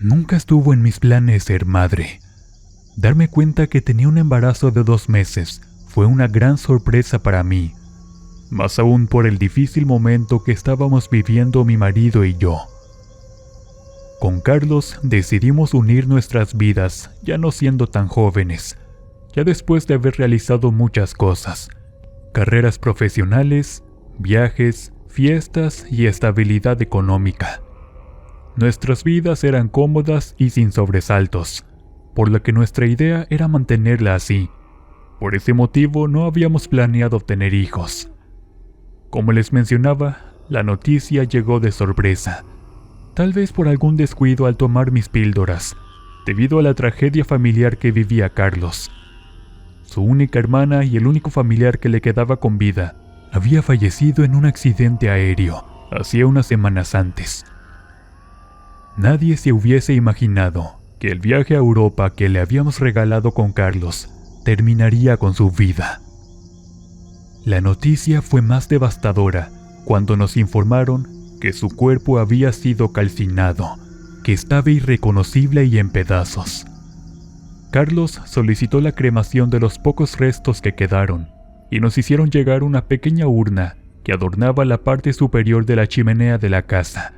Nunca estuvo en mis planes ser madre. Darme cuenta que tenía un embarazo de 2 meses fue una gran sorpresa para mí, más aún por el difícil momento que estábamos viviendo mi marido y yo. Con Carlos decidimos unir nuestras vidas, ya no siendo tan jóvenes, ya después de haber realizado muchas cosas, carreras profesionales, viajes, fiestas y estabilidad económica. Nuestras vidas eran cómodas y sin sobresaltos, por lo que nuestra idea era mantenerla así. Por ese motivo no habíamos planeado tener hijos. Como les mencionaba, la noticia llegó de sorpresa, tal vez por algún descuido al tomar mis píldoras, debido a la tragedia familiar que vivía Carlos. Su única hermana y el único familiar que le quedaba con vida había fallecido en un accidente aéreo hacía unas semanas antes. Nadie se hubiese imaginado que el viaje a Europa que le habíamos regalado con Carlos terminaría con su vida. La noticia fue más devastadora cuando nos informaron que su cuerpo había sido calcinado, que estaba irreconocible y en pedazos. Carlos solicitó la cremación de los pocos restos que quedaron y nos hicieron llegar una pequeña urna que adornaba la parte superior de la chimenea de la casa.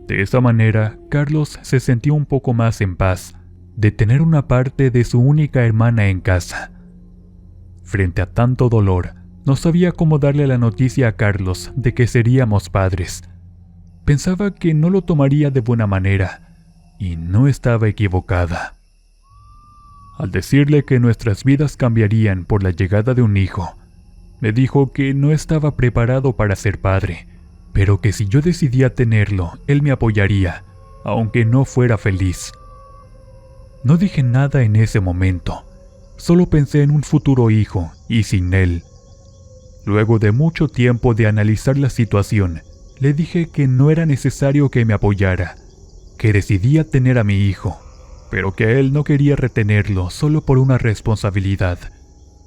De esa manera, Carlos se sintió un poco más en paz de tener una parte de su única hermana en casa. Frente a tanto dolor, no sabía cómo darle la noticia a Carlos de que seríamos padres. Pensaba que no lo tomaría de buena manera, y no estaba equivocada. Al decirle que nuestras vidas cambiarían por la llegada de un hijo, me dijo que no estaba preparado para ser padre, pero que si yo decidía tenerlo, él me apoyaría, aunque no fuera feliz. No dije nada en ese momento, solo pensé en un futuro hijo y sin él. Luego de mucho tiempo de analizar la situación, le dije que no era necesario que me apoyara, que decidía tener a mi hijo, pero que a él no quería retenerlo solo por una responsabilidad.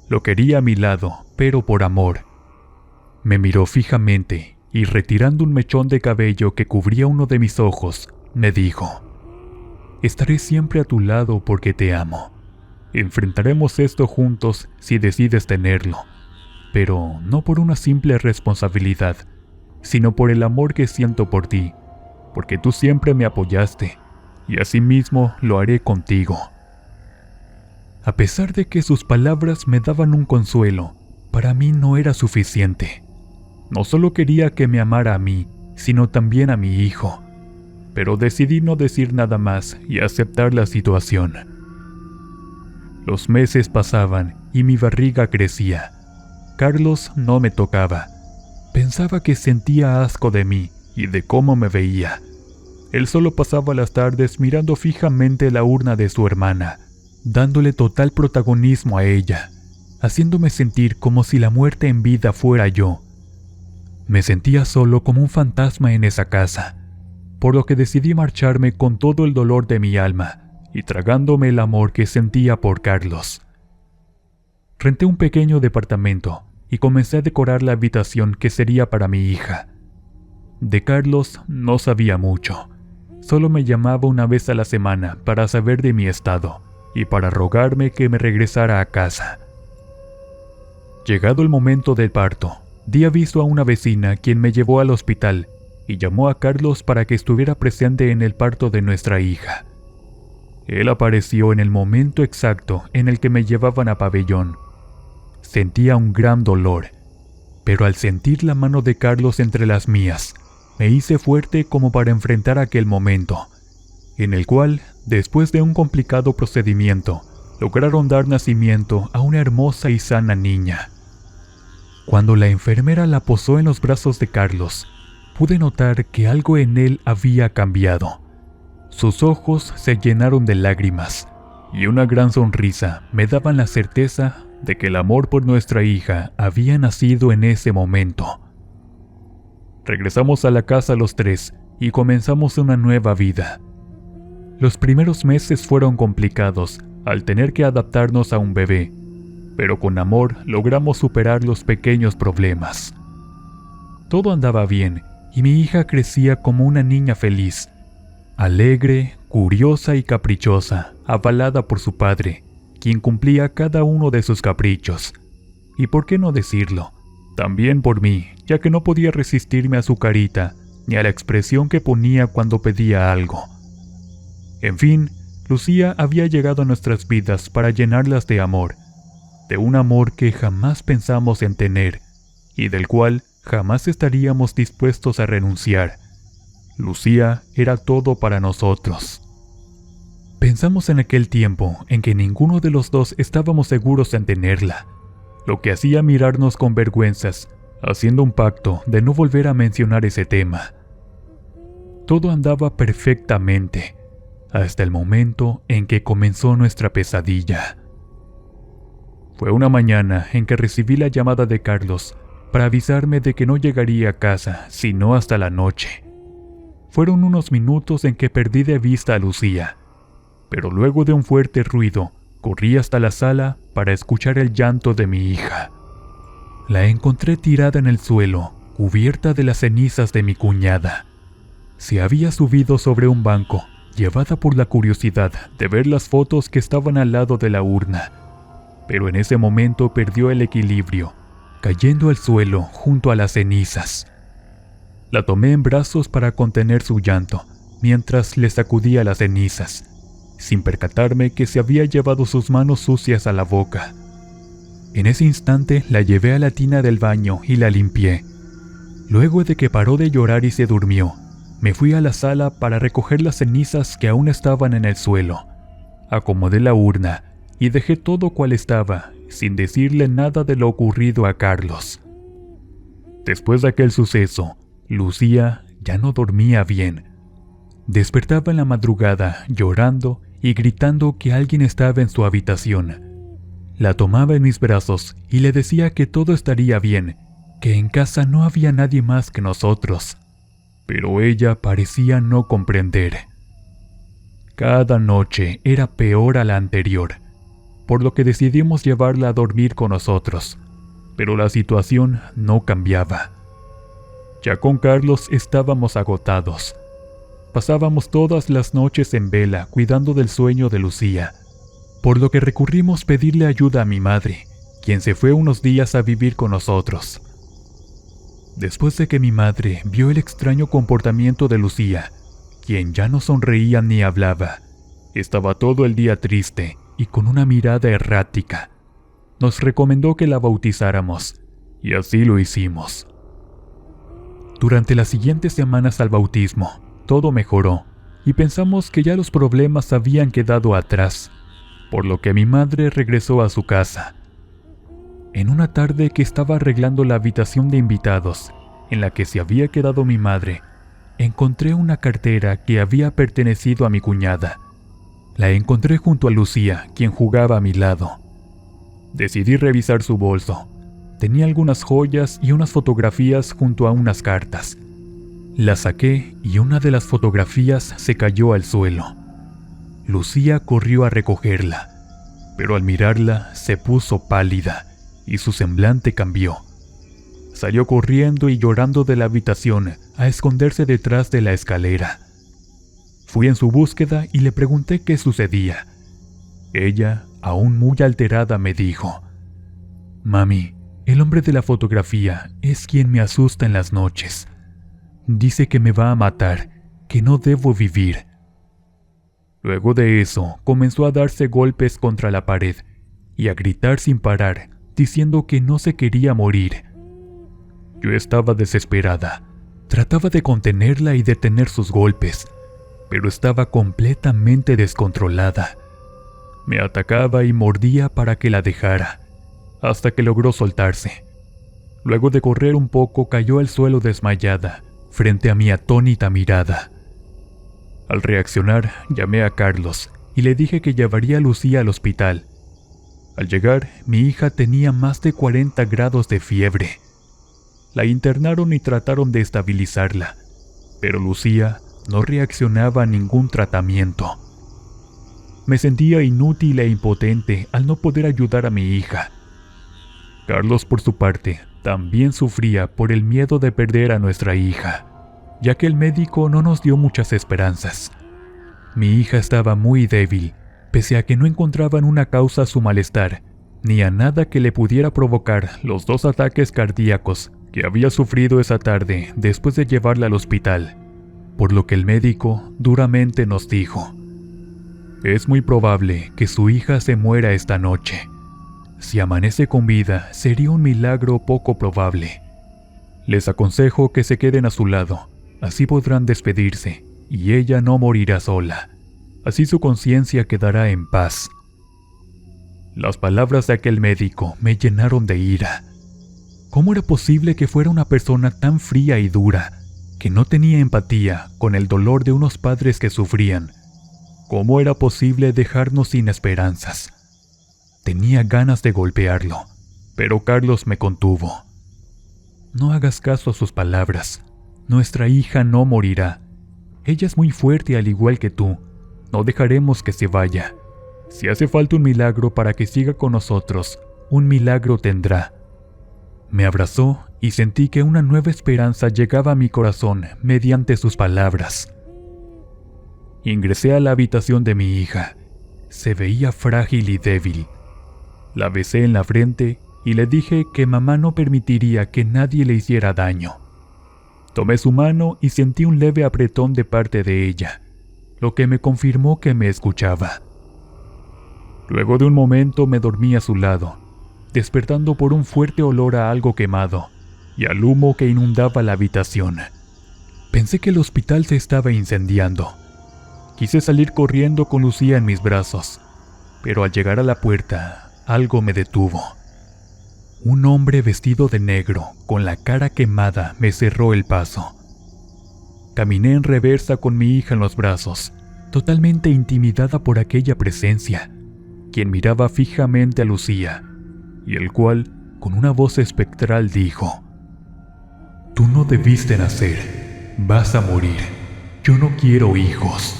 Lo quería a mi lado, pero por amor. Me miró fijamente y retirando un mechón de cabello que cubría uno de mis ojos, me dijo: «Estaré siempre a tu lado porque te amo. Enfrentaremos esto juntos si decides tenerlo, pero no por una simple responsabilidad, sino por el amor que siento por ti, porque tú siempre me apoyaste, y asimismo lo haré contigo». A pesar de que sus palabras me daban un consuelo, para mí no era suficiente. No solo quería que me amara a mí, sino también a mi hijo, pero decidí no decir nada más y aceptar la situación. Los meses pasaban y mi barriga crecía. Carlos no me tocaba. Pensaba que sentía asco de mí y de cómo me veía. Él solo pasaba las tardes mirando fijamente la urna de su hermana, dándole total protagonismo a ella, haciéndome sentir como si la muerte en vida fuera yo. Me sentía solo como un fantasma en esa casa, por lo que decidí marcharme con todo el dolor de mi alma y tragándome el amor que sentía por Carlos. Renté un pequeño departamento y comencé a decorar la habitación que sería para mi hija. De Carlos no sabía mucho, solo me llamaba una vez a la semana para saber de mi estado y para rogarme que me regresara a casa. Llegado el momento del parto, di aviso a una vecina quien me llevó al hospital y llamó a Carlos para que estuviera presente en el parto de nuestra hija. Él apareció en el momento exacto en el que me llevaban a pabellón. Sentía un gran dolor, pero al sentir la mano de Carlos entre las mías, me hice fuerte como para enfrentar aquel momento, en el cual, después de un complicado procedimiento, lograron dar nacimiento a una hermosa y sana niña. Cuando la enfermera la posó en los brazos de Carlos, pude notar que algo en él había cambiado. Sus ojos se llenaron de lágrimas y una gran sonrisa me daban la certeza de que el amor por nuestra hija había nacido en ese momento. Regresamos a la casa los tres y comenzamos una nueva vida. Los primeros meses fueron complicados al tener que adaptarnos a un bebé, pero con amor logramos superar los pequeños problemas. Todo andaba bien y mi hija crecía como una niña feliz, alegre, curiosa y caprichosa, avalada por su padre, quien cumplía cada uno de sus caprichos. Y por qué no decirlo, también por mí, ya que no podía resistirme a su carita, ni a la expresión que ponía cuando pedía algo. En fin, Lucía había llegado a nuestras vidas para llenarlas de amor, de un amor que jamás pensamos en tener, y del cual jamás estaríamos dispuestos a renunciar. Lucía era todo para nosotros. Pensamos en aquel tiempo en que ninguno de los dos estábamos seguros en tenerla, lo que hacía mirarnos con vergüenzas, haciendo un pacto de no volver a mencionar ese tema. Todo andaba perfectamente, hasta el momento en que comenzó nuestra pesadilla. Fue una mañana en que recibí la llamada de Carlos para avisarme de que no llegaría a casa sino hasta la noche. Fueron unos minutos en que perdí de vista a Lucía, pero luego de un fuerte ruido, corrí hasta la sala para escuchar el llanto de mi hija. La encontré tirada en el suelo, cubierta de las cenizas de mi cuñada. Se había subido sobre un banco, llevada por la curiosidad de ver las fotos que estaban al lado de la urna, pero en ese momento perdió el equilibrio, cayendo al suelo junto a las cenizas. La tomé en brazos para contener su llanto, mientras le sacudía las cenizas, sin percatarme que se había llevado sus manos sucias a la boca. En ese instante la llevé a la tina del baño y la limpié. Luego de que paró de llorar y se durmió, me fui a la sala para recoger las cenizas que aún estaban en el suelo. Acomodé la urna y dejé todo cual estaba, sin decirle nada de lo ocurrido a Carlos. Después de aquel suceso, Lucía ya no dormía bien. Despertaba en la madrugada llorando y gritando que alguien estaba en su habitación. La tomaba en mis brazos y le decía que todo estaría bien, que en casa no había nadie más que nosotros. Pero ella parecía no comprender. Cada noche era peor a la anterior, por lo que decidimos llevarla a dormir con nosotros, pero la situación no cambiaba. Ya con Carlos estábamos agotados. Pasábamos todas las noches en vela cuidando del sueño de Lucía, por lo que recurrimos a pedirle ayuda a mi madre, quien se fue unos días a vivir con nosotros. Después de que mi madre vio el extraño comportamiento de Lucía, quien ya no sonreía ni hablaba, estaba todo el día triste y con una mirada errática, nos recomendó que la bautizáramos, y así lo hicimos. Durante las siguientes semanas al bautismo, todo mejoró, y pensamos que ya los problemas habían quedado atrás, por lo que mi madre regresó a su casa. En una tarde que estaba arreglando la habitación de invitados, en la que se había quedado mi madre, encontré una cartera que había pertenecido a mi cuñada. La encontré junto a Lucía, quien jugaba a mi lado. Decidí revisar su bolso. Tenía algunas joyas y unas fotografías junto a unas cartas. La saqué y una de las fotografías se cayó al suelo. Lucía corrió a recogerla, pero al mirarla se puso pálida y su semblante cambió. Salió corriendo y llorando de la habitación a esconderse detrás de la escalera. Fui en su búsqueda y le pregunté qué sucedía. Ella, aún muy alterada, me dijo: «Mami, el hombre de la fotografía es quien me asusta en las noches. Dice que me va a matar, que no debo vivir». Luego de eso, comenzó a darse golpes contra la pared y a gritar sin parar, diciendo que no se quería morir. Yo estaba desesperada. Trataba de contenerla y detener sus golpes, pero estaba completamente descontrolada. Me atacaba y mordía para que la dejara, hasta que logró soltarse. Luego de correr un poco, cayó al suelo desmayada, frente a mi atónita mirada. Al reaccionar, llamé a Carlos y le dije que llevaría a Lucía al hospital. Al llegar, mi hija tenía más de 40 grados de fiebre. La internaron y trataron de estabilizarla, pero Lucía no reaccionaba a ningún tratamiento. Me sentía inútil e impotente al no poder ayudar a mi hija. Carlos, por su parte, también sufría por el miedo de perder a nuestra hija, ya que el médico no nos dio muchas esperanzas. Mi hija estaba muy débil, pese a que no encontraban una causa a su malestar, ni a nada que le pudiera provocar los 2 ataques cardíacos que había sufrido esa tarde después de llevarla al hospital, por lo que el médico duramente nos dijo: es muy probable que su hija se muera esta noche. Si amanece con vida, sería un milagro poco probable. Les aconsejo que se queden a su lado, así podrán despedirse, y ella no morirá sola. Así su conciencia quedará en paz. Las palabras de aquel médico me llenaron de ira. ¿Cómo era posible que fuera una persona tan fría y dura, que no tenía empatía con el dolor de unos padres que sufrían? ¿Cómo era posible dejarnos sin esperanzas? Tenía ganas de golpearlo, pero Carlos me contuvo. No hagas caso a sus palabras. Nuestra hija no morirá. Ella es muy fuerte al igual que tú. No dejaremos que se vaya. Si hace falta un milagro para que siga con nosotros, un milagro tendrá. Me abrazó y sentí que una nueva esperanza llegaba a mi corazón mediante sus palabras. Ingresé a la habitación de mi hija. Se veía frágil y débil. La besé en la frente y le dije que mamá no permitiría que nadie le hiciera daño. Tomé su mano y sentí un leve apretón de parte de ella, lo que me confirmó que me escuchaba. Luego de un momento me dormí a su lado, despertando por un fuerte olor a algo quemado y al humo que inundaba la habitación. Pensé que el hospital se estaba incendiando. Quise salir corriendo con Lucía en mis brazos, pero al llegar a la puerta, algo me detuvo. Un hombre vestido de negro, con la cara quemada, me cerró el paso. Caminé en reversa con mi hija en los brazos, totalmente intimidada por aquella presencia, quien miraba fijamente a Lucía, y el cual, con una voz espectral, dijo: «Tú no debiste nacer, vas a morir, yo no quiero hijos».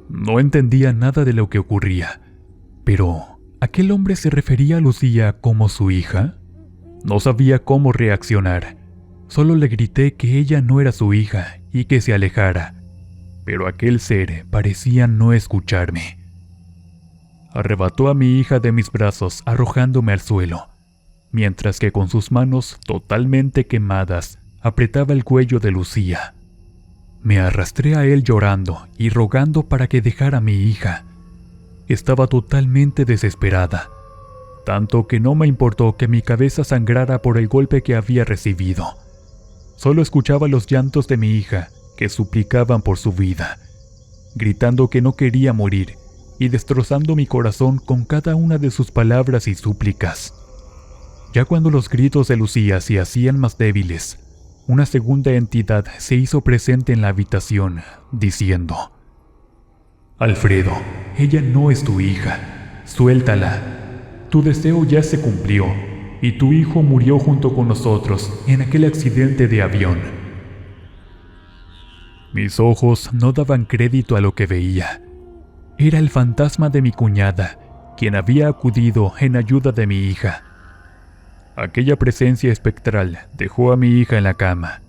No entendía nada de lo que ocurría, pero ¿aquel hombre se refería a Lucía como su hija? No sabía cómo reaccionar. Solo le grité que ella no era su hija y que se alejara, pero aquel ser parecía no escucharme. Arrebató a mi hija de mis brazos arrojándome al suelo, mientras que con sus manos totalmente quemadas apretaba el cuello de Lucía. Me arrastré a él llorando y rogando para que dejara a mi hija. Estaba totalmente desesperada, tanto que no me importó que mi cabeza sangrara por el golpe que había recibido. Solo escuchaba los llantos de mi hija, que suplicaban por su vida, gritando que no quería morir y destrozando mi corazón con cada una de sus palabras y súplicas. Ya cuando los gritos de Lucía se hacían más débiles, una segunda entidad se hizo presente en la habitación, diciendo: «Alfredo, ella no es tu hija, suéltala. Tu deseo ya se cumplió, y tu hijo murió junto con nosotros en aquel accidente de avión». Mis ojos no daban crédito a lo que veía. Era el fantasma de mi cuñada, quien había acudido en ayuda de mi hija. Aquella presencia espectral dejó a mi hija en la cama,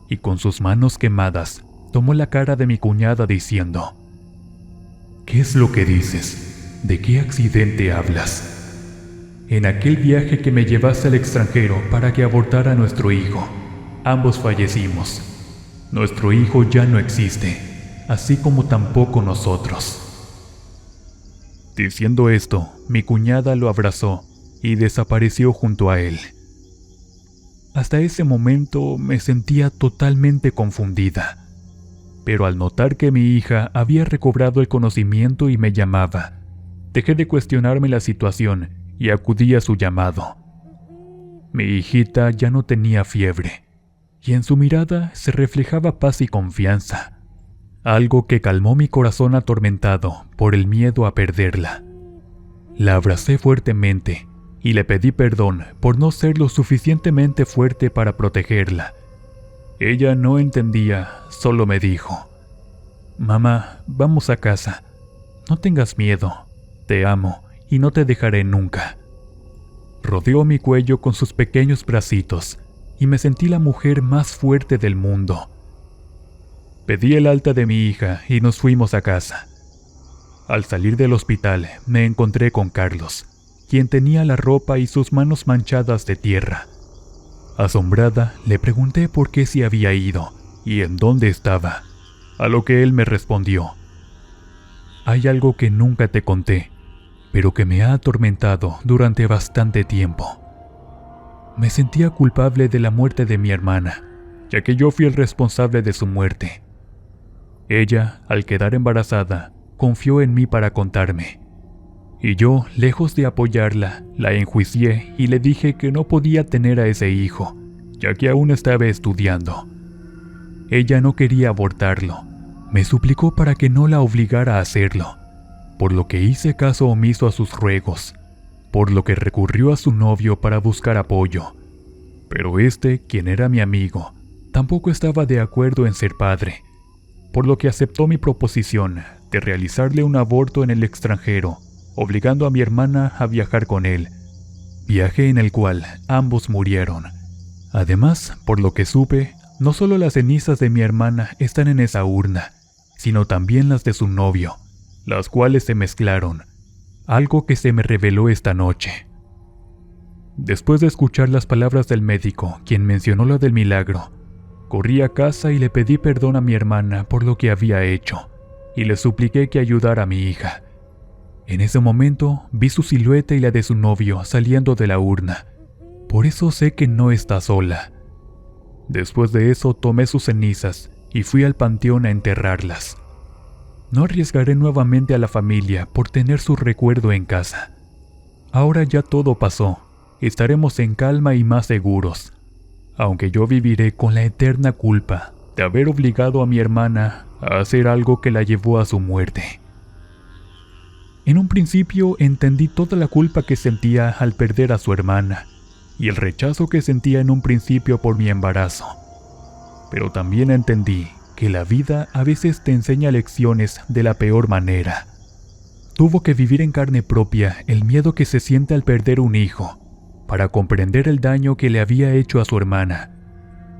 y con sus manos quemadas tomó la cara de mi cuñada diciendo: «¿Qué es lo que dices? ¿De qué accidente hablas? En aquel viaje que me llevaste al extranjero para que abortara a nuestro hijo, ambos fallecimos. Nuestro hijo ya no existe, así como tampoco nosotros». Diciendo esto, mi cuñada lo abrazó y desapareció junto a él. Hasta ese momento me sentía totalmente confundida, pero al notar que mi hija había recobrado el conocimiento y me llamaba, dejé de cuestionarme la situación y acudí a su llamado. Mi hijita ya no tenía fiebre, y en su mirada se reflejaba paz y confianza, algo que calmó mi corazón atormentado por el miedo a perderla. La abracé fuertemente y le pedí perdón por no ser lo suficientemente fuerte para protegerla. Ella no entendía, solo me dijo: «Mamá, vamos a casa. No tengas miedo. Te amo y no te dejaré nunca». Rodeó mi cuello con sus pequeños bracitos y me sentí la mujer más fuerte del mundo. Pedí el alta de mi hija y nos fuimos a casa. Al salir del hospital me encontré con Carlos, quien tenía la ropa y sus manos manchadas de tierra. Asombrada, le pregunté por qué se había ido y en dónde estaba, a lo que él me respondió: «Hay algo que nunca te conté, pero que me ha atormentado durante bastante tiempo. Me sentía culpable de la muerte de mi hermana, ya que yo fui el responsable de su muerte. Ella, al quedar embarazada, confió en mí para contarme. Y yo, lejos de apoyarla, la enjuicié y le dije que no podía tener a ese hijo, ya que aún estaba estudiando. Ella no quería abortarlo. Me suplicó para que no la obligara a hacerlo, por lo que hice caso omiso a sus ruegos, por lo que recurrió a su novio para buscar apoyo. Pero este, quien era mi amigo, tampoco estaba de acuerdo en ser padre, por lo que aceptó mi proposición de realizarle un aborto en el extranjero, obligando a mi hermana a viajar con él, viaje en el cual ambos murieron. Además, por lo que supe, no solo las cenizas de mi hermana están en esa urna, sino también las de su novio, las cuales se mezclaron, algo que se me reveló esta noche. Después de escuchar las palabras del médico, quien mencionó lo del milagro, corrí a casa y le pedí perdón a mi hermana por lo que había hecho, y le supliqué que ayudara a mi hija. En ese momento vi su silueta y la de su novio saliendo de la urna, por eso sé que no está sola. Después de eso tomé sus cenizas y fui al panteón a enterrarlas. No arriesgaré nuevamente a la familia por tener su recuerdo en casa. Ahora ya todo pasó, estaremos en calma y más seguros, aunque yo viviré con la eterna culpa de haber obligado a mi hermana a hacer algo que la llevó a su muerte. En un principio entendí toda la culpa que sentía al perder a su hermana y el rechazo que sentía en un principio por mi embarazo. Pero también entendí que la vida a veces te enseña lecciones de la peor manera. Tuvo que vivir en carne propia el miedo que se siente al perder un hijo, para comprender el daño que le había hecho a su hermana,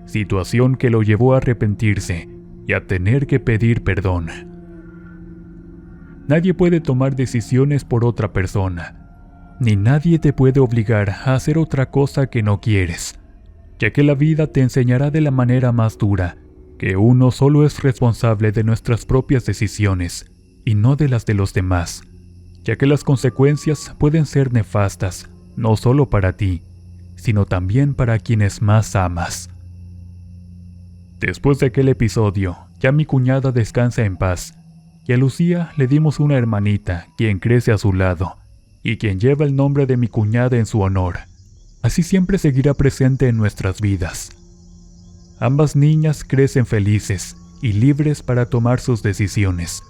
situación que lo llevó a arrepentirse y a tener que pedir perdón. Nadie puede tomar decisiones por otra persona, ni nadie te puede obligar a hacer otra cosa que no quieres, ya que la vida te enseñará de la manera más dura que uno solo es responsable de nuestras propias decisiones y no de las de los demás, ya que las consecuencias pueden ser nefastas no solo para ti, sino también para quienes más amas. Después de aquel episodio, ya mi cuñada descansa en paz, y a Lucía le dimos una hermanita quien crece a su lado, y quien lleva el nombre de mi cuñada en su honor. Así siempre seguirá presente en nuestras vidas. Ambas niñas crecen felices y libres para tomar sus decisiones,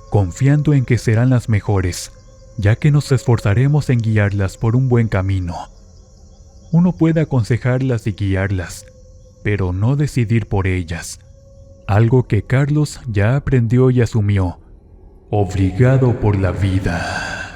confiando en que serán las mejores, ya que nos esforzaremos en guiarlas por un buen camino. Uno puede aconsejarlas y guiarlas, pero no decidir por ellas, algo que Carlos ya aprendió y asumió, obligado por la vida.